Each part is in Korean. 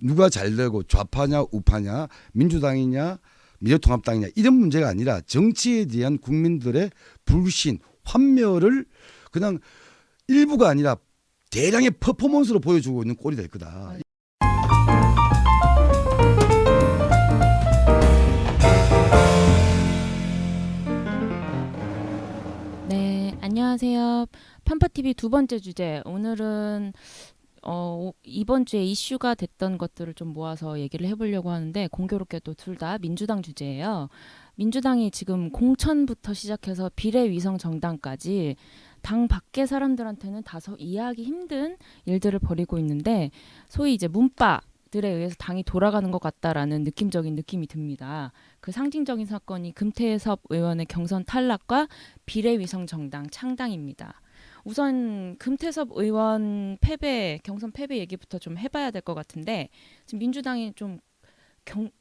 누가 잘 되고 좌파냐 우파냐 민주당이냐 미래통합당이냐 이런 문제가 아니라 정치에 대한 국민들의 불신, 환멸을 그냥 일부가 아니라 대량의 퍼포먼스로 보여주고 있는 꼴이 될 거다. 네, 안녕하세요. 편파TV 두 번째 주제. 오늘은 이번 주에 이슈가 됐던 것들을 좀 모아서 얘기를 해보려고 하는데, 공교롭게도 둘 다 민주당 주제예요. 민주당이 지금 공천부터 시작해서 비례위성 정당까지 당 밖의 사람들한테는 다소 이해하기 힘든 일들을 벌이고 있는데, 소위 이제 문바들에 의해서 당이 돌아가는 것 같다라는 느낌적인 느낌이 듭니다. 그 상징적인 사건이 금태섭 의원의 경선 탈락과 비례위성 정당 창당입니다. 우선 금태섭 의원 패배, 경선 패배 얘기부터 좀 해봐야 될 것 같은데, 지금 민주당이 좀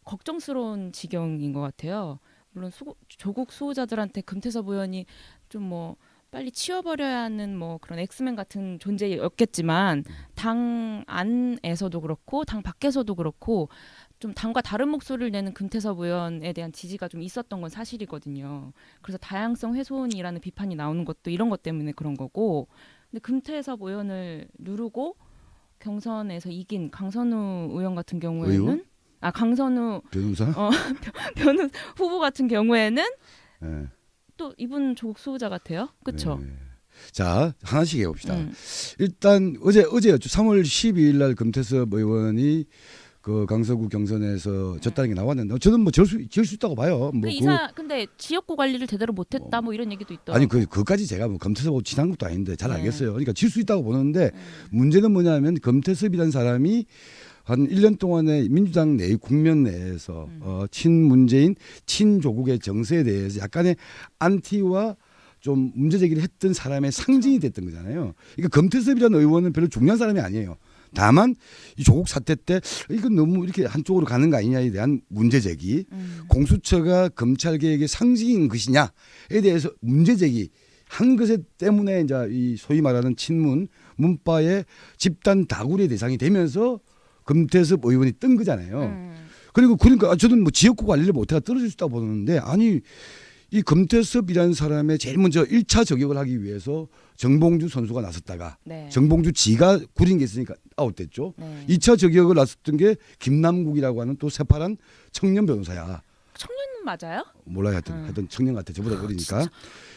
걱정스러운 지경인 것 같아요. 물론 조국 수호자들한테 금태섭 의원이 좀 뭐 빨리 치워버려야 하는 뭐 그런 엑스맨 같은 존재였겠지만, 당 안에서도 그렇고 당 밖에서도 그렇고 좀 당과 다른 목소리를 내는 금태섭 의원에 대한 지지가 좀 있었던 건 사실이거든요. 그래서 다양성 훼손이라는 비판이 나오는 것도 이런 것 때문에 그런 거고, 근데 금태섭 의원을 누르고 경선에서 이긴 강선우 의원 같은 경우에는 의원? 강선우 변호사? 변호 후보 같은 경우에는 네. 또 이분 조국 수호자 같아요. 그렇죠? 네. 자, 하나씩 해봅시다. 일단 어제였죠. 3월 12일 날 금태섭 의원이 그 강서구 경선에서 졌다는 게 나왔는데, 저는 뭐 질 수 있다고 봐요. 뭐 근데 지역구 관리를 제대로 못했다 뭐 이런 얘기도 있더라고. 아니 그까지 제가 뭐 금태섭하고 친한 것도 아닌데 잘 알겠어요. 그러니까 질 수 있다고 보는데, 문제는 뭐냐면 금태섭이라는 사람이 한 1년 동안에 민주당 내 국면 내에서 친문재인 친조국의 정세에 대해서 약간의 안티와 좀 문제 제기를 했던 사람의 상징이 됐던 거잖아요. 그러니까 금태섭이라는 의원은 별로 중요한 사람이 아니에요. 다만 이 조국 사태 때 이건 너무 이렇게 한쪽으로 가는 거 아니냐에 대한 문제 제기, 공수처가 검찰 개혁의 상징인 것이냐에 대해서 문제 제기 한 것에 때문에 이제 이 소위 말하는 친문 문파의 집단 다구리의 대상이 되면서 금태섭 의원이 뜬 거잖아요. 그러니까 저는 뭐 지역구 관리를 못해가 떨어질 수 있다고 보는데, 아니 이 금태섭이라는 사람의 제일 먼저 1차 저격을 하기 위해서 정봉주 선수가 나섰다가 정봉주 지가 구린 게 있으니까 아웃됐죠. 2차 저격을 나섰던 게 김남국이라고 하는 또 새파란 청년 변호사야. 청년은 맞아요? 몰라요. 하여튼 청년 같아. 저보다 어리니까.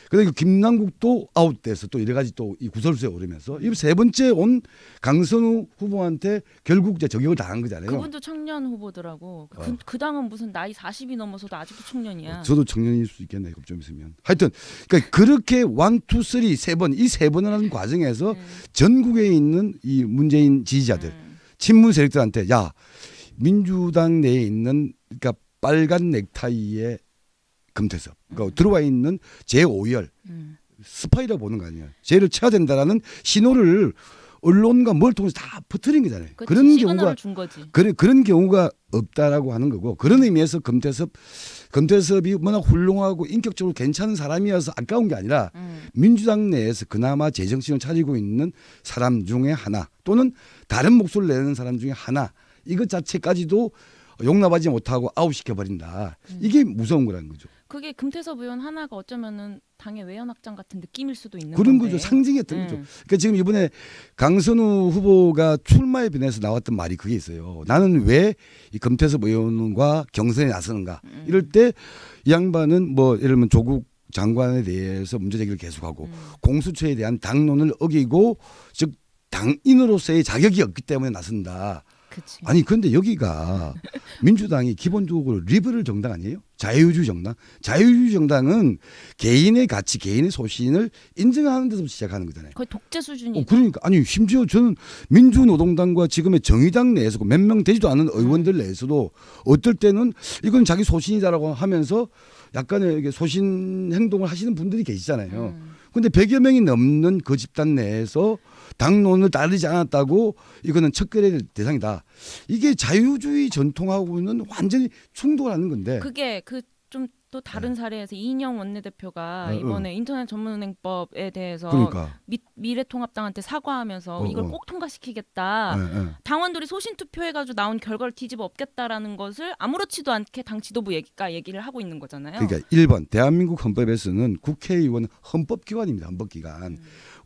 그러니까 김남국도 아웃돼서 또 여러 가지 또 이 구설수에 오르면서 이 세 번째 온 강선우 후보한테 결국 이제 저격을 당한 거잖아요. 그분도 청년 후보더라고. 그 당은 무슨 나이 40이 넘어서도 아직도 청년이야. 저도 청년일 수 있겠네. 좀 있으면. 하여튼 그러니까 그렇게 1, 2, 3 세 번 이 세 번을 하는 과정에서 전국에 있는 이 문재인 지지자들, 친문 세력들한테 야, 민주당 내에 있는 그러니까 빨간 넥타이의 금태섭, 그러니까 들어와 있는 제5열 스파이라고 보는 거 아니에요. 쟤를 쳐야 된다라는 신호를 언론과 뭘 통해서 다 퍼뜨린 거잖아요. 그런 경우가 준 거지. 그런 경우가 없다라고 하는 거고, 그런 의미에서 금태섭이 워낙 훌륭하고 인격적으로 괜찮은 사람이어서 아까운 게 아니라 민주당 내에서 그나마 제정신을 차리고 있는 사람 중에 하나, 또는 다른 목소리를 내는 사람 중에 하나, 이것 자체까지도 용납하지 못하고 아웃시켜버린다. 이게 무서운 거라는 거죠. 그게 금태섭 의원 하나가 어쩌면은 당의 외연 확장 같은 느낌일 수도 있는 그런 건데. 거죠. 상징이었던 거죠. 그러니까 지금 이번에 강선우 후보가 출마에 변해서 나왔던 말이 그게 있어요. 나는 왜 이 금태섭 의원과 경선에 나서는가. 이럴 때 이 양반은 뭐 예를 들면 조국 장관에 대해서 문제 제기를 계속하고 공수처에 대한 당론을 어기고, 즉 당인으로서의 자격이 없기 때문에 나선다. 그치. 아니 그런데 여기가 민주당이 기본적으로 리버럴 정당 아니에요? 자유주의 정당. 자유주의 정당은 개인의 가치, 개인의 소신을 인정하는 데서 시작하는 거잖아요. 거의 독재 수준이. 그러니까 아니 심지어 저는 민주노동당과 지금의 정의당 내에서 몇 명 되지도 않은 의원들 내에서도 어떨 때는 이건 자기 소신이다라고 하면서 약간의 이게 소신 행동을 하시는 분들이 계시잖아요. 그런데 100여 명이 넘는 그 집단 내에서 당론을 따르지 않았다고 이거는 척결의 대상이다. 이게 자유주의 전통하고는 완전히 충돌하는 건데. 그게 그 좀 또 다른 사례에서 이인영 원내대표가 이번에 인터넷 전문은행법에 대해서 그러니까 미래통합당한테 사과하면서 이걸 꼭 통과시키겠다. 당원들이 소신 투표해가지고 나온 결과를 뒤집어 엎겠다라는 것을 아무렇지도 않게 당 지도부 얘기를 하고 있는 거잖아요. 그러니까 1번 대한민국 헌법에서는 국회의원은 헌법기관입니다. 헌법기관.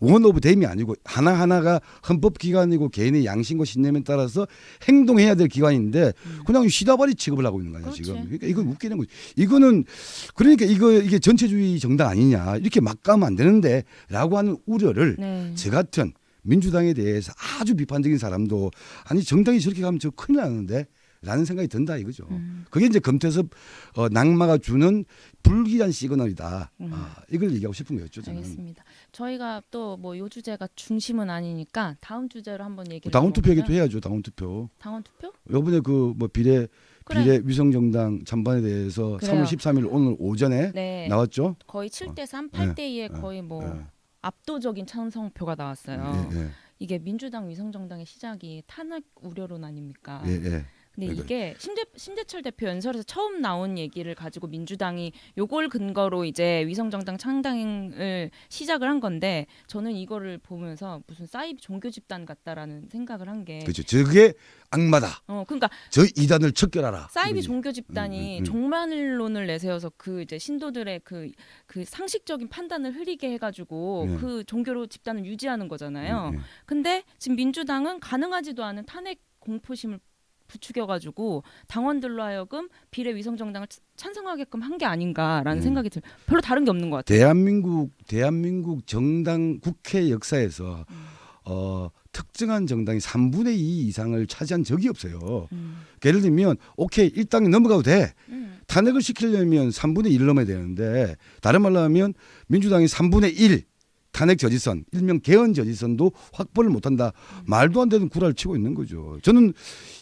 원 오브 댐이 아니고 하나하나가 헌법기관이고 개인의 양심과 신념에 따라서 행동해야 될 기관인데 그냥 시다발이 취급을 하고 있는 거 아니야 지금. 그러니까 이건 웃기는 거지. 이거는 그러니까 이게 전체주의 정당 아니냐 이렇게 막 가면 안 되는데라고 하는 우려를 저 같은 민주당에 대해서 아주 비판적인 사람도 아니 정당이 저렇게 가면 저 큰일 나는데 라는 생각이 든다 이거죠. 그게 이제 금태섭 낙마가 주는 불길한 시그널이다. 이걸 얘기하고 싶은 거였죠. 저는. 알겠습니다. 저희가 또 뭐 요 주제가 중심은 아니니까 다음 주제로 한번 얘기를 당원 투표 해보면 얘기도 해야죠. 당원 투표. 당원 투표? 이번에 그 뭐 비례 위성정당 찬반에 대해서 그래요. 3월 13일 오늘 오전에 네. 나왔죠. 거의 7대3, 8대2에 거의 뭐 압도적인 찬성표가 나왔어요. 이게 민주당 위성정당의 시작이 탄핵 우려론 아닙니까? 근데 이게 심재철 대표 연설에서 처음 나온 얘기를 가지고 민주당이 요걸 근거로 이제 위성정당 창당을 시작을 한 건데 저는 이거를 보면서 무슨 사이비 종교 집단 같다라는 생각을 한 게 그렇죠. 저게 악마다. 그러니까 저 이단을 척결하라. 사이비 이거지. 종교 집단이 종말론을 내세워서 그 이제 신도들의 그 상식적인 판단을 흐리게 해가지고 그 종교로 집단을 유지하는 거잖아요. 근데 지금 민주당은 가능하지도 않은 탄핵 공포심을 부추겨가지고 당원들로 하여금 비례 위성정당을 찬성하게끔 한 게 아닌가라는 생각이 들. 별로 다른 게 없는 것 같아요. 대한민국 정당 국회 역사에서 특정한 정당이 3분의 2 이상을 차지한 적이 없어요. 예를 들면 오케이 1당이 넘어가도 돼. 탄핵을 시키려면 3분의 1을 넘어야 되는데 다른 말로 하면 민주당이 3분의 1 탄핵 저지선, 일명 개헌 저지선도 확보를 못한다. 말도 안 되는 구라를 치고 있는 거죠. 저는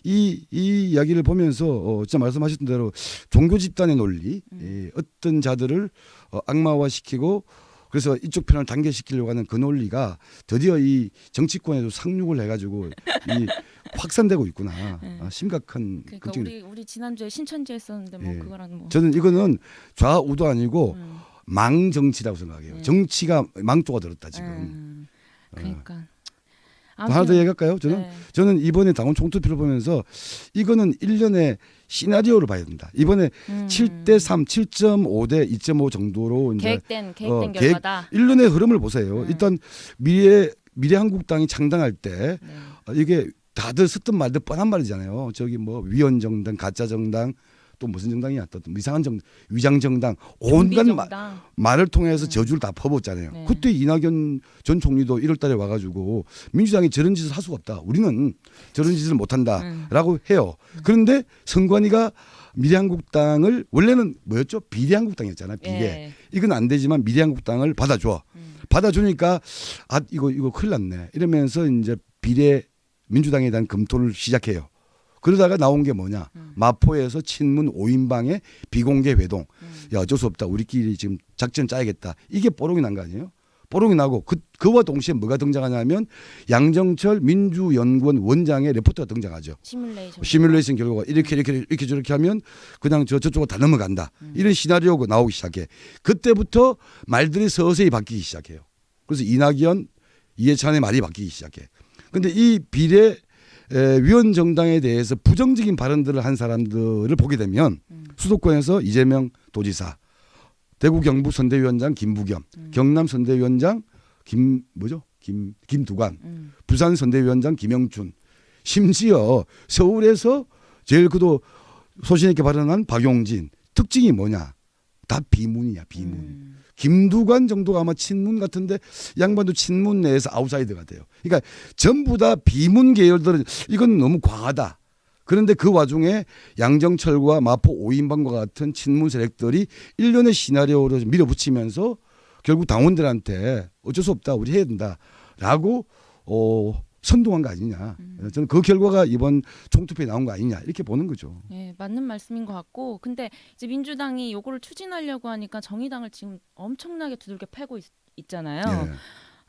이 이야기를 보면서 진짜 말씀하셨던 대로 종교 집단의 논리, 어떤 자들을 악마화시키고 그래서 이쪽 편을 단계시키려고 하는 그 논리가 드디어 이 정치권에도 상륙을 해가지고 이 확산되고 있구나. 심각한 그러니까 걱정이. 우리 지난주에 신천지 했었는데 뭐 그거랑 뭐. 저는 이거는 좌우도 아니고 망 정치라고 생각해요. 정치가 망조가 들었다 지금. 그러니까. 하나 더 얘기할까요? 저는 이번에 당원 총투표를 보면서 이거는 1년의 시나리오를 봐야 된다. 이번에 7대3, 7.5대 2.5 정도로 이제 계획된 결과다. 1년의 흐름을 보세요. 일단 미래한국당이 창당할 때 이게 다들 쓰든 말든 뻔한 말이잖아요. 저기 뭐 위원정당, 가짜정당 또 무슨 정당이야 또 이상한 위장정당 온갖 말을 통해서 저주를 다 퍼붓잖아요. 그때 이낙연 전 총리도 1월달에 와가지고 민주당이 저런 짓을 할 수가 없다. 우리는 저런 짓을 못한다라고 해요. 그런데 선관위가 미래한국당을 원래는 뭐였죠? 비례한국당이었잖아요. 비례. 이건 안 되지만 미래한국당을 받아줘. 받아주니까 이거 큰일 났네. 이러면서 이제 비례 민주당에 대한 검토를 시작해요. 그러다가 나온 게 뭐냐. 마포에서 친문 5인방의 비공개 회동. 야 어쩔 수 없다. 우리끼리 지금 작전 짜야겠다. 이게 뽀록이 난 거 아니에요. 뽀록이 나고 그와 동시에 뭐가 등장하냐면 양정철 민주연구원 원장의 레포트가 등장하죠. 시뮬레이션 결과가 이렇게 저렇게 하면 그냥 저쪽으로 다 넘어간다. 이런 시나리오가 나오기 시작해. 그때부터 말들이 서서히 바뀌기 시작해요. 그래서 이낙연, 이해찬의 말이 바뀌기 시작해. 근데 이 비례 위원 정당에 대해서 부정적인 발언들을 한 사람들을 보게 되면 수도권에서 이재명 도지사, 대구 경북 선대위원장 김부겸, 경남 선대위원장 김두관, 부산 선대위원장 김영춘, 심지어 서울에서 제일 그도 소신 있게 발언한 박용진. 특징이 뭐냐? 다 비문이야, 비문. 김두관 정도가 아마 친문 같은데 양반도 친문 내에서 아웃사이더가 돼요. 그러니까 전부 다 비문 계열들은 이건 너무 과하다. 그런데 그 와중에 양정철과 마포 5인방과 같은 친문 세력들이 일련의 시나리오를 밀어붙이면서 결국 당원들한테 어쩔 수 없다. 우리 해야 된다라고 선동한 거 아니냐. 저는 그 결과가 이번 총투표에 나온 거 아니냐 이렇게 보는 거죠. 네, 맞는 말씀인 것 같고 근데 이제 민주당이 요거를 추진하려고 하니까 정의당을 지금 엄청나게 두들겨 패고 있잖아요.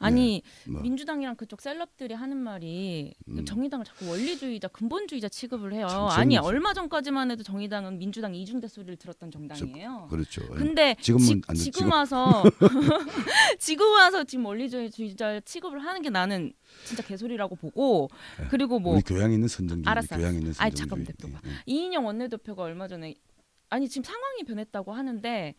아니 뭐. 민주당이랑 그쪽 셀럽들이 하는 말이 음. 정의당을 자꾸 원리주의자, 근본주의자 취급을 해요. 참 아니 재밌지. 얼마 전까지만 해도 정의당은 민주당 이중대 소리를 들었던 정당이에요. 그렇죠. 근데 지금은 안 듣지. 지금 와서 지금 와서 지금 원리주의자 취급을 하는 게 나는 진짜 개소리라고 보고 그리고 뭐 우리 교양 있는 선정주의. 알았어, 교양 있는 아이, 선정주의. 잠깐만, 대표가. 예. 이인영 원내대표가 얼마 전에 아니 지금 상황이 변했다고 하는데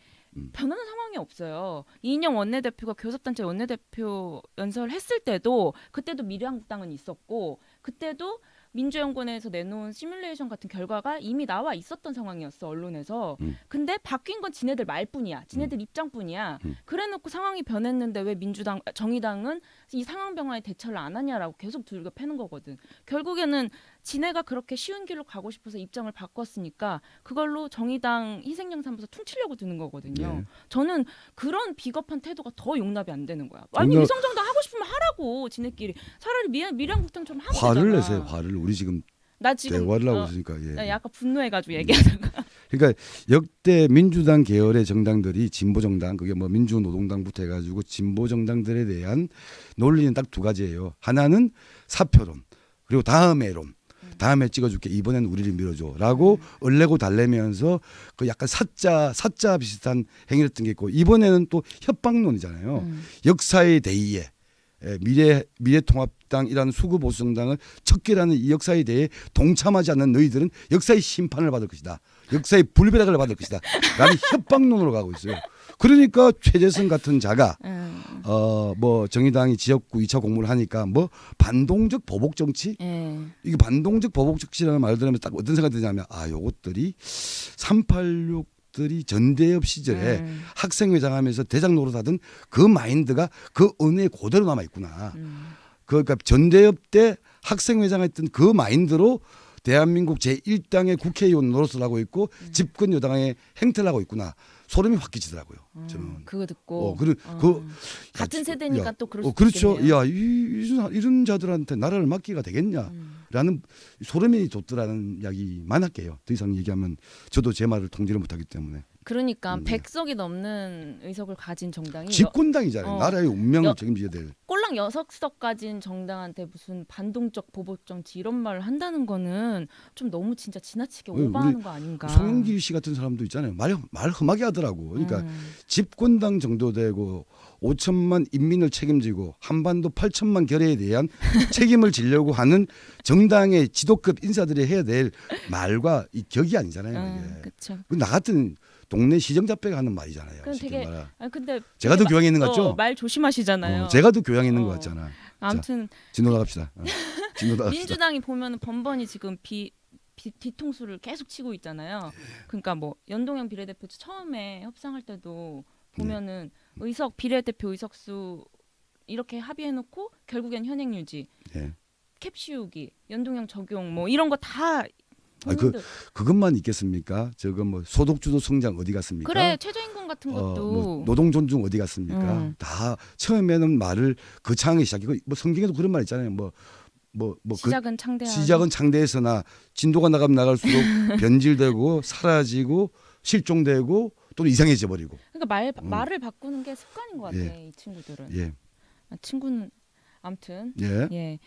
변하는 상황이 없어요. 이인영 원내대표가 교섭단체 원내대표 연설했을 때도 그때도 미래한국당은 있었고 그때도 민주연구원에서 내놓은 시뮬레이션 같은 결과가 이미 나와 있었던 상황이었어 언론에서. 근데 바뀐 건 지네들 말뿐이야. 지네들 입장뿐이야. 그래놓고 상황이 변했는데 왜 정의당은 이 상황 변화에 대처를 안 하냐라고 계속 들고 패는 거거든. 결국에는 지네가 그렇게 쉬운 길로 가고 싶어서 입장을 바꿨으니까 그걸로 정의당 희생양산부서 퉁치려고 드는 거거든요. 예. 저는 그런 비겁한 태도가 더 용납이 안 되는 거야. 아니 정말- 위성정당 하고 싶으면 하라고 지네끼리. 차라리 미래한국당처럼 하면 화를 되잖아. 내세요. 화를 우리 지금 나 지금 대화를 하고 있으니까. 예. 나 약간 분노해가지고 얘기하다가 그러니까 역대 민주당 계열의 정당들이 진보 정당 그게 뭐 민주노동당부터 해가지고 진보 정당들에 대한 논리는 딱 두 가지예요. 하나는 사표론 그리고 다음에론. 다음에 찍어줄게 이번엔 우리를 밀어줘라고 얼레고 달래면서 그 약간 사자 비슷한 행위를 했던 게 있고 이번에는 또 협박론이잖아요. 역사의 대의에 미래통합당이라는 수구보수 정당을 척결하는 이 역사에 대해 동참하지 않는 너희들은 역사의 심판을 받을 것이다. 역사의 불배락을 받을 것이다. 라는 협박론으로 가고 있어요. 그러니까 최재성 같은 자가 뭐 정의당이 지역구 2차 공모를 하니까 뭐 반동적 보복 정치? 이게 반동적 보복 정치라는 말을 들으면 딱 어떤 생각이 드냐면 아 요것들이 386들이 전대협 시절에 학생회장 하면서 대장 노릇하던 그 마인드가 그 언어에 그대로 남아 있구나. 그러니까 전대협 때 학생회장 했던 그 마인드로 대한민국 제1당의 국회의원 노릇을 하고 있고 집권 여당의 행태를 하고 있구나. 소름이 확 끼치더라고요. 저는. 그거 듣고 같은 세대니까 야, 또 그럴 수 그렇죠. 있겠네요. 야, 이런 자들한테 나라를 맡기가 되겠냐라는 소름이 돋더라는 이야기 많을게요. 더 이상 얘기하면 저도 제 말을 통제를 못하기 때문에. 그러니까 100석이 넘는 의석을 가진 정당이 집권당이잖아요. 나라의 운명을 여- 책임져야 될. 꼴랑 6석 가진 정당한테 무슨 반동적 보복 정치 이런 말을 한다는 거는 좀 너무 진짜 지나치게 우리 오버하는 거 아닌가. 송영길 씨 같은 사람도 있잖아요. 말 험하게 하더라고. 그러니까 집권당 정도 되고 5천만 인민을 책임지고 한반도 8천만 결의에 대한 책임을 지려고 하는 정당의 지도급 인사들이 해야 될 말과 이 격이 아니잖아요. 이게. 그렇죠. 나 같은 동네 시정자빼가 하는 말이잖아요. 그건 쉽게 되게 말하. 근데 제가 더 되게 교양이 있는 것 같죠? 말 조심하시잖아요. 제가 더 교양이 있는 것 같잖아. 아무튼 진로 나갑시다. 진로 나갑시다. 민주당이 보면 번번이 지금 뒤통수를 계속 치고 있잖아요. 그러니까 뭐 연동형 비례대표 처음에 협상할 때도 보면은 비례대표 의석수 이렇게 합의해놓고 결국엔 현행 유지, 예. 캡 씌우기, 연동형 적용 뭐 이런 거 다. 그것만 있겠습니까? 저거 뭐 소득주도 성장 어디 갔습니까? 그래 최저임금 같은 것도 뭐 노동 존중 어디 갔습니까? 다 처음에는 말을 거창하게 시작이고 뭐 성경에도 그런 말 있잖아요. 시작은 창대하고 시작은 창대해서나 진도가 나가면 나갈수록 변질되고 사라지고 실종되고 또는 이상해져 버리고. 그러니까 말을 바꾸는 게 습관인 것 같아. 예. 이 친구들은. 예. 친구는 아무튼 예. 예.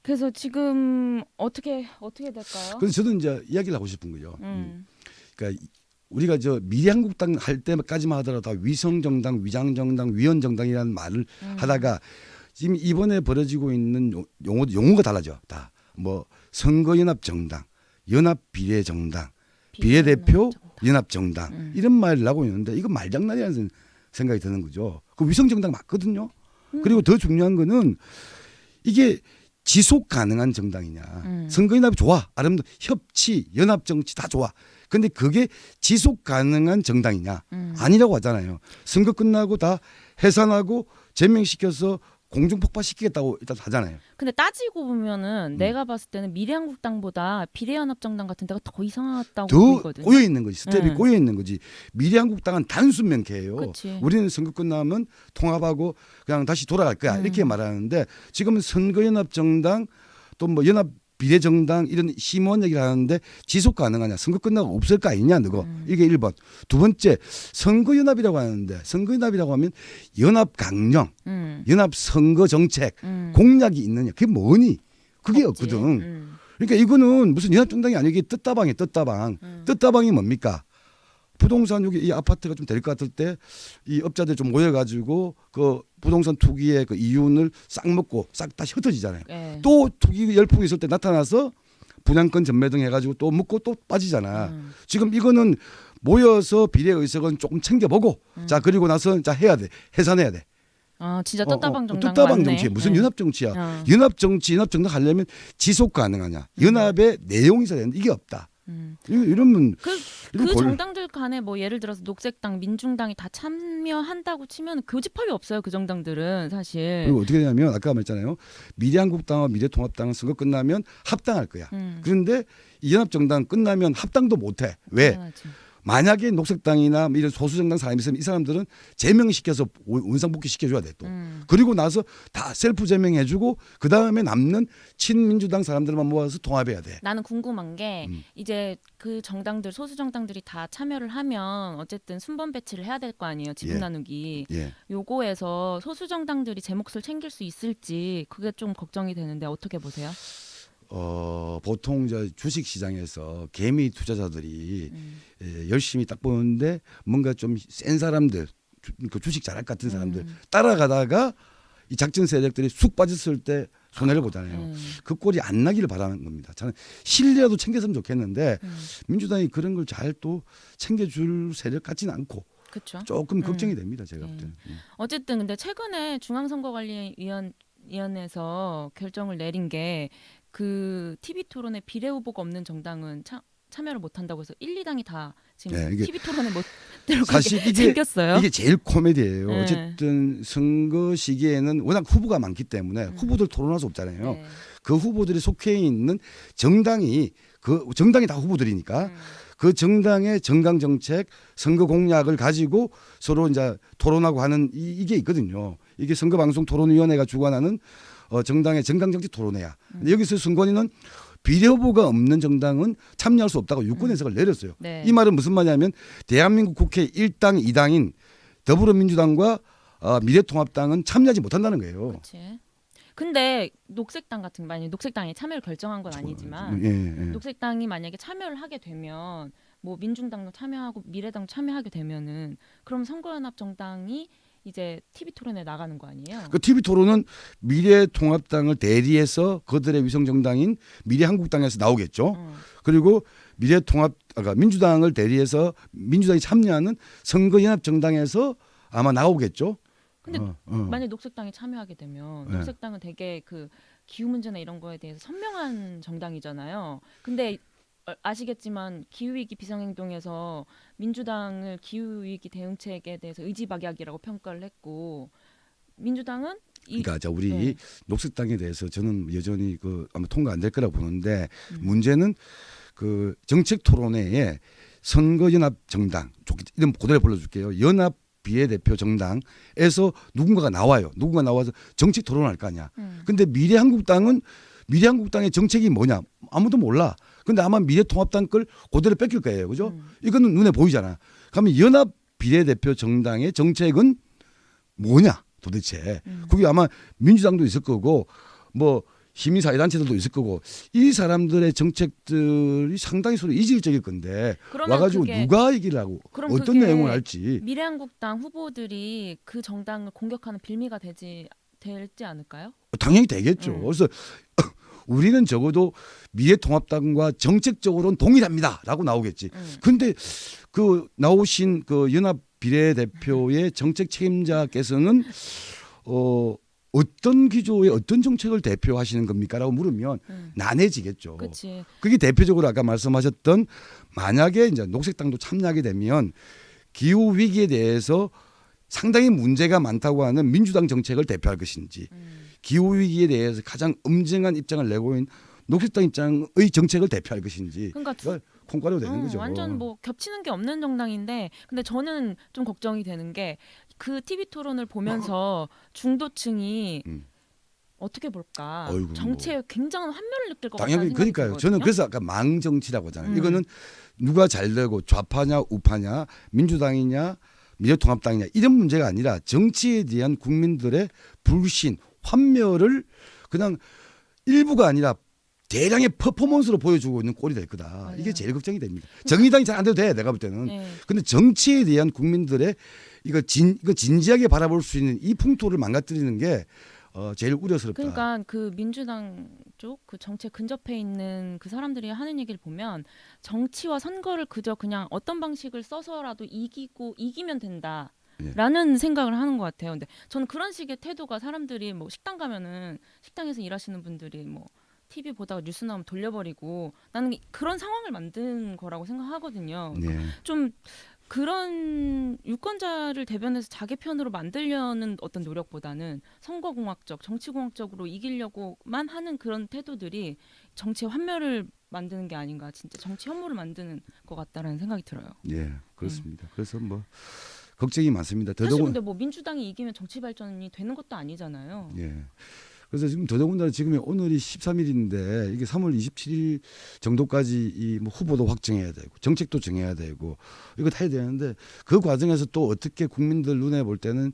그래서 지금 어떻게 될까요? 그래서 저도 이제 이야기를 하고 싶은 거죠. 그러니까 우리가 저 미래한국당 할 때까지만 하더라도 다 위성정당, 위장정당, 위원정당이라는 말을 하다가 지금 이번에 벌어지고 있는 용어가 달라져. 다 뭐 선거연합정당, 연합비례정당, 비례대표 연합정당 이런 말을 하고 있는데 이거 말장난이라는 생각이 드는 거죠. 그 위성정당 맞거든요. 그리고 더 중요한 거는 이게 지속 가능한 정당이냐. 선거연합이 좋아. 아름다워. 협치, 연합정치 다 좋아. 근데 그게 지속 가능한 정당이냐. 아니라고 하잖아요. 선거 끝나고 다 해산하고 제명시켜서 공중폭파시키겠다고 일단 하잖아요. 근데 따지고 보면은 내가 봤을 때는 미래한국당보다 비례연합정당 같은 데가 더 이상하다고 더 보이거든요. 꼬여 있는 거지. 스텝이 꼬여 있는 거지. 미래한국당은 단순 명쾌해요. 그치. 우리는 선거 끝나면 통합하고 그냥 다시 돌아갈 거야. 이렇게 말하는데 지금은 선거연합정당 또 뭐 연합 비례정당 이런 심오한 얘기를 하는데 지속 가능하냐? 선거 끝나고 없을 거 아니냐? 너거. 이게 1번. 두 번째 선거연합이라고 하는데 선거연합이라고 하면 연합 강령, 연합 선거 정책, 공약이 있느냐? 그게 뭐니? 그게 없지. 없거든. 그러니까 이거는 무슨 연합정당이 아니고 이게 뜻다방이에요. 뜻다방. 뜻다방이 뭡니까? 부동산 여기 이 아파트가 좀 될 것 같을 때 이 업자들 좀 모여가지고 그 부동산 투기의 그 이윤을 싹 먹고 싹 다 흩어지잖아요. 네. 또 투기 열풍이 있을 때 나타나서 분양권 전매 등 해가지고 또 먹고 또 빠지잖아. 지금 이거는 모여서 비례 의석은 조금 챙겨보고 자 그리고 나서 자 해야 돼. 해산해야 돼. 아 진짜 뜻다방 정당 뜻다방 맞네. 정치 무슨 네. 연합 정치야. 어. 연합 정치 연합 정당 하려면 지속 가능하냐. 연합의 내용이 있어야 되는데 이게 없다. 이러면 그 이런 걸- 정당들 간에 뭐 예를 들어서 녹색당, 민중당이 다 참여한다고 치면 교집합이 없어요. 그 정당들은 사실. 그리고 어떻게 되냐면 아까 말했잖아요. 미래한국당과 미래통합당은 선거 끝나면 합당할 거야. 그런데 이 연합정당 끝나면 합당도 못해. 왜? 당연하지. 만약에 녹색당이나 이런 소수정당 사람이 있으면 이 사람들은 제명시켜서 원상복귀 시켜줘야 돼 또. 그리고 나서 다 셀프 제명해주고 그 다음에 남는 친민주당 사람들만 모아서 통합해야 돼. 나는 궁금한 게 이제 그 정당들 소수 정당들이 다 참여를 하면 어쨌든 순번 배치를 해야 될 거 아니에요. 지분 예. 나누기. 예. 요거에서 소수 정당들이 제 몫을 챙길 수 있을지 그게 좀 걱정이 되는데 어떻게 보세요? 보통 저 주식 시장에서 개미 투자자들이 열심히 딱 보는데 뭔가 좀 센 사람들, 그 주식 잘할 것 같은 사람들 따라가다가 이 작전 세력들이 쑥 빠졌을 때 손해를 보잖아요. 그 꼴이 안 나기를 바라는 겁니다. 저는 실리라도 챙겼으면 좋겠는데 민주당이 그런 걸 잘 또 챙겨줄 세력 같지는 않고 그렇죠. 조금 걱정이 됩니다. 제가 볼 때는. 어쨌든 근데 최근에 중앙선거관리위원회에서 결정을 내린 게 그 TV 토론에 비례 후보가 없는 정당은 참여를 못 한다고 해서 1, 2당이 다 지금 네, 이게 TV 토론에 못 들어가게 사실 이게 생겼어요. 이게 제일 코미디예요. 네. 어쨌든 선거 시기에는 워낙 후보가 많기 때문에 후보들 토론할 수 없잖아요. 네. 그 후보들이 속해 있는 정당이 다 후보들이니까 그 정당의 정강 정책, 선거 공약을 가지고 서로 이제 토론하고 하는 이게 있거든요. 이게 선거방송 토론위원회가 주관하는 정당의 정강 정책 토론회야. 근데 여기서 선관위는 비례 후보가 없는 정당은 참여할 수 없다고 유권 해석을 내렸어요. 네. 이 말은 무슨 말이냐면 대한민국 국회 1당 2당인 더불어민주당과 미래통합당은 참여하지 못한다는 거예요. 그렇지. 근데 녹색당 같은 만약에 녹색당이 참여를 결정한 건 아니지만 예. 녹색당이 만약에 참여를 하게 되면 뭐 민중당도 참여하고 미래당도 참여하게 되면은 그럼 선거연합 정당이 이제 TV 토론에 나가는 거 아니에요? 그 TV 토론은 미래통합당을 대리해서 그들의 위성 정당인 미래한국당에서 나오겠죠. 그리고 민주당을 대리해서 민주당이 참여하는 선거연합 정당에서 아마 나오겠죠. 근데 만약 녹색당이 참여하게 되면 네. 녹색당은 되게 그 기후 문제나 이런 거에 대해서 선명한 정당이잖아요. 근데 아시겠지만 기후위기 비상행동에서 민주당을 기후위기 대응책에 대해서 의지박약이라고 평가를 했고 민주당은 그러니까 우리 네. 녹색당에 대해서 저는 여전히 아마 통과 안 될 거라고 보는데 문제는 그 정책 토론회에 선거연합 정당 이름 그대로 불러줄게요. 연합 비례대표 정당에서 누군가가 나와요. 누군가 나와서 정책 토론할 거 아니야. 근데 미래한국당의 정책이 뭐냐 아무도 몰라. 근데 아마 미래통합당 걸 그대로 뺏길 거예요. 그죠? 이거는 눈에 보이잖아. 그러면 연합 비례대표 정당의 정책은 뭐냐 도대체. 그게 아마 민주당도 있을 거고 뭐 시민사회단체들도 있을 거고 이 사람들의 정책들이 상당히 서로 이질적일 건데 그러면 와가지고 그게- 누가 얘기를 하고 그럼 어떤 그게 내용을 할지. 미래한국당 후보들이 그 정당을 공격하는 빌미가 되지 않을까요? 당연히 되겠죠. 그래서 우리는 적어도 미래통합당과 정책적으로는 동일합니다라고 나오겠지. 근데 그 나오신 그 연합 비례대표의 정책 책임자께서는 어떤 기조의 어떤 정책을 대표하시는 겁니까라고 물으면 난해지겠죠. 그렇지. 그게 대표적으로 아까 말씀하셨던 만약에 이제 녹색당도 참여하게 되면 기후 위기에 대해서 상당히 문제가 많다고 하는 민주당 정책을 대표할 것인지 기후 위기에 대해서 가장 엄정한 입장을 내고 있는 녹색당 입장의 정책을 대표할 것인지 그러니까 콩가루 되는 거죠. 완전 뭐 겹치는 게 없는 정당인데 근데 저는 좀 걱정이 되는 게 그 TV 토론을 보면서 중도층이 어떻게 볼까? 어이구, 정치에 굉장한 환멸을 느낄 것 당연히 같다는 생각이 그러니까요. 들거든요. 저는 그래서 아까 망정치라고 하잖아요. 이거는 누가 잘 되고 좌파냐 우파냐 민주당이냐 미래통합당이냐 이런 문제가 아니라 정치에 대한 국민들의 불신, 환멸을 그냥 일부가 아니라 대량의 퍼포먼스로 보여주고 있는 꼴이 될 거다. 맞아요. 이게 제일 걱정이 됩니다. 정의당이 잘 안 돼도 돼. 내가 볼 때는. 네. 근데 정치에 대한 국민들의 이거 진지하게 바라볼 수 있는 이 풍토를 망가뜨리는 게 제일 우려스럽다. 그러니까 그 민주당 쪽 그 정치에 근접해 있는 그 사람들이 하는 얘기를 보면 정치와 선거를 그저 그냥 어떤 방식을 써서라도 이기면 된다. 라는 생각을 하는 것 같아요. 근데 저는 그런 식의 태도가 사람들이 뭐 식당 가면은 식당에서 일하시는 분들이 뭐 TV 보다가 뉴스 나오면 돌려버리고 나는 그런 상황을 만든 거라고 생각하거든요. 네. 좀 그런 유권자를 대변해서 자기 편으로 만들려는 어떤 노력보다는 선거공학적, 정치공학적으로 이기려고만 하는 그런 태도들이 정치의 환멸을 만드는 게 아닌가, 진짜 정치 혐오를 만드는 것 같다라는 생각이 들어요. 예, 그렇습니다. 그래서 뭐 걱정이 많습니다. 사실 더더군 근데 뭐 민주당이 이기면 정치 발전이 되는 것도 아니잖아요. 예. 그래서 지금 더더군다나 지금 오늘이 13일인데 이게 3월 27일 정도까지 이 뭐 후보도 확정해야 되고 정책도 정해야 되고 이거 다 해야 되는데 그 과정에서 또 어떻게 국민들 눈에 볼 때는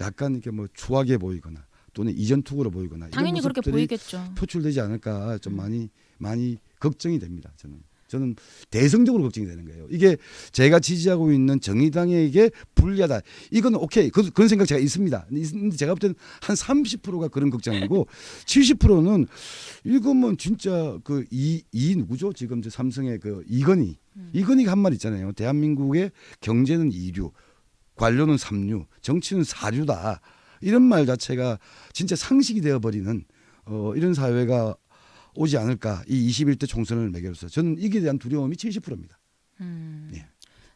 약간 이렇게 뭐 추하게 보이거나 또는 이전 투구로 보이거나 당연히 이런 그렇게 모습들이 보이겠죠. 표출되지 않을까 좀 많이 걱정이 됩니다. 저는 대승적으로 걱정이 되는 거예요. 이게 제가 지지하고 있는 정의당에게 불리하다. 이건 오케이. 그런 생각 제가 있습니다. 있는데 제가 볼 때는 한 30%가 그런 걱정이고 70%는 이거면 진짜 그 이 누구죠? 지금 이제 삼성의 그 이건희가 한 말 있잖아요. 대한민국의 경제는 2류, 관료는 3류, 정치는 4류다. 이런 말 자체가 진짜 상식이 되어버리는 이런 사회가 오지 않을까. 이 21대 총선을 매개로서 저는 이게 대한 두려움이 70%입니다. 예.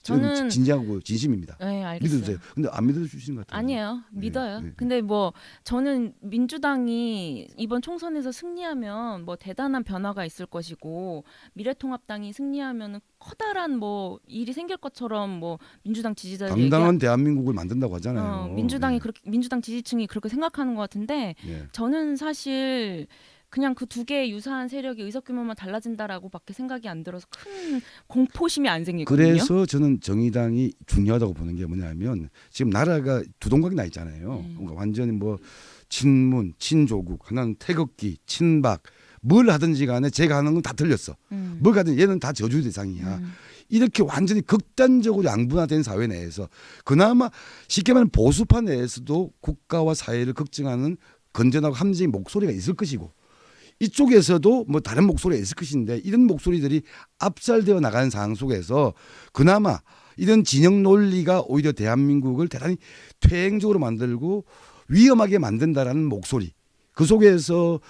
저는 진지하고 진심입니다. 네, 알겠어요. 믿어주세요. 근데 안 믿어주시는 것 같아요. 아니에요. 믿어요. 네. 근데 뭐 저는 민주당이 이번 총선에서 승리하면 뭐 대단한 변화가 있을 것이고 미래통합당이 승리하면 커다란 뭐 일이 생길 것처럼 뭐 민주당 지지자들이 당당한 대한민국을 만든다고 하잖아요. 민주당이 예. 그렇게 민주당 지지층이 그렇게 생각하는 것 같은데 예. 저는 사실 그냥 그 두 개의 유사한 세력의 의석 규모만 달라진다라고밖에 생각이 안 들어서 큰 공포심이 안 생기거든요. 그래서 저는 정의당이 중요하다고 보는 게 뭐냐면 지금 나라가 두 동강이 나 있잖아요. 그러니까 완전히 뭐 친문, 친조국, 하나는 태극기, 친박 뭘 하든지 간에 제가 하는 건 다 틀렸어. 뭘 하든 얘는 다 저주 대상이야. 이렇게 완전히 극단적으로 양분화된 사회 내에서 그나마 쉽게 말하면 보수파 내에서도 국가와 사회를 걱정하는 건전하고 합리적인 목소리가 있을 것이고 이쪽에서도 뭐 다른 목소리가 있을 것인데 이런 목소리들이 압살되어 나가는 상황 속에서 그나마 이런 진영 논리가 오히려 대한민국을 대단히 퇴행적으로 만들고 위험하게 만든다라는 목소리 그 속에서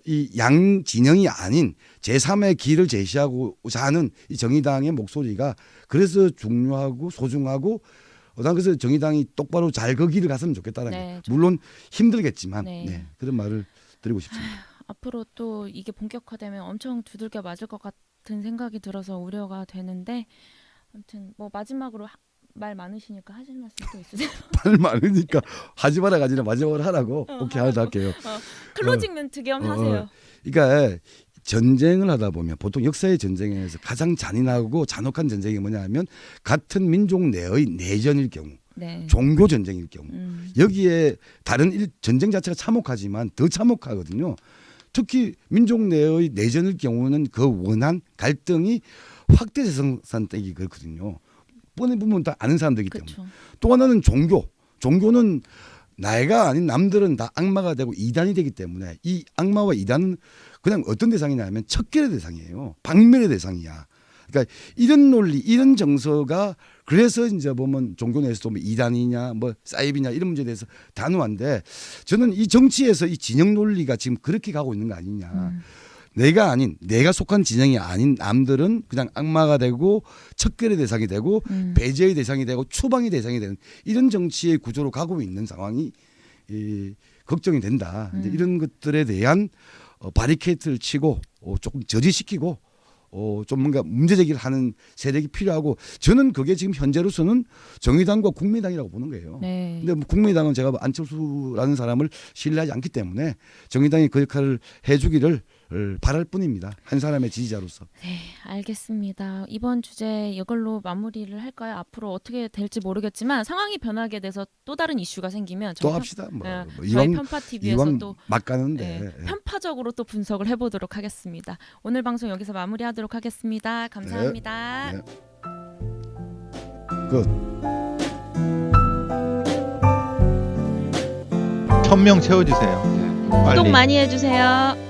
이 양 진영이 아닌 제3의 길을 제시하고자 하는 이 정의당의 목소리가 그래서 중요하고 소중하고 난 그래서 정의당이 똑바로 잘 그 길을 갔으면 좋겠다는 네, 게 물론 힘들겠지만 네. 네, 그런 말을 드리고 싶습니다. 앞으로 또 이게 본격화되면 엄청 두들겨 맞을 것 같은 생각이 들어서 우려가 되는데 아무튼 뭐 마지막으로 말 많으시니까 하실 말씀 또 있으세요? 말 많으니까 하지 마라 가지나 마지막으로 하라고 오케이 하자 할게요. 클로징 멘트 겸 하세요. 그러니까 전쟁을 하다 보면 보통 역사의 전쟁에서 가장 잔인하고 잔혹한 전쟁이 뭐냐 하면 같은 민족 내의 내전일 경우 네. 종교 전쟁일 경우 여기에 다른 전쟁 자체가 참혹하지만 더 참혹하거든요. 특히 민족 내의 내전일 경우는 그 원한 갈등이 확대 재생산되기 그렇거든요. 뻔히 보면 다 아는 사람들이기 때문에. 그렇죠. 또 하나는 종교는 나이가 아닌 남들은 다 악마가 되고 이단이 되기 때문에 이 악마와 이단은 그냥 어떤 대상이냐면 척결의 대상이에요. 박멸의 대상이야. 그러니까 이런 논리, 이런 정서가 그래서 이제 보면 종교 내에서도 뭐 이단이냐, 뭐 사이비냐 이런 문제에 대해서 단호한데 저는 이 정치에서 이 진영 논리가 지금 그렇게 가고 있는 거 아니냐. 내가 속한 진영이 아닌 남들은 그냥 악마가 되고 척결의 대상이 되고 배제의 대상이 되고 추방의 대상이 되는 이런 정치의 구조로 가고 있는 상황이 걱정이 된다. 이제 이런 것들에 대한 바리케이트를 치고 조금 저지시키고 좀 뭔가 문제 제기를 하는 세력이 필요하고 저는 그게 지금 현재로서는 정의당과 국민당이라고 보는 거예요. 네. 근데 뭐 국민당은 제가 안철수라는 사람을 신뢰하지 않기 때문에 정의당이 그 역할을 해주기를 바랄 뿐입니다. 한 사람의 지지자로서. 네, 알겠습니다. 이번 주제 이걸로 마무리를 할까요? 앞으로 어떻게 될지 모르겠지만 상황이 변하게 돼서 또 다른 이슈가 생기면 또 합시다. 뭐 저희 이왕 편파 TV에서 이왕 또 막 가는데. 네, 편파적으로 또 분석을 해보도록 하겠습니다. 오늘 방송 여기서 마무리하도록 하겠습니다. 감사합니다. 네. 끝. 1000명 채워주세요. 빨리. 구독 많이 해주세요.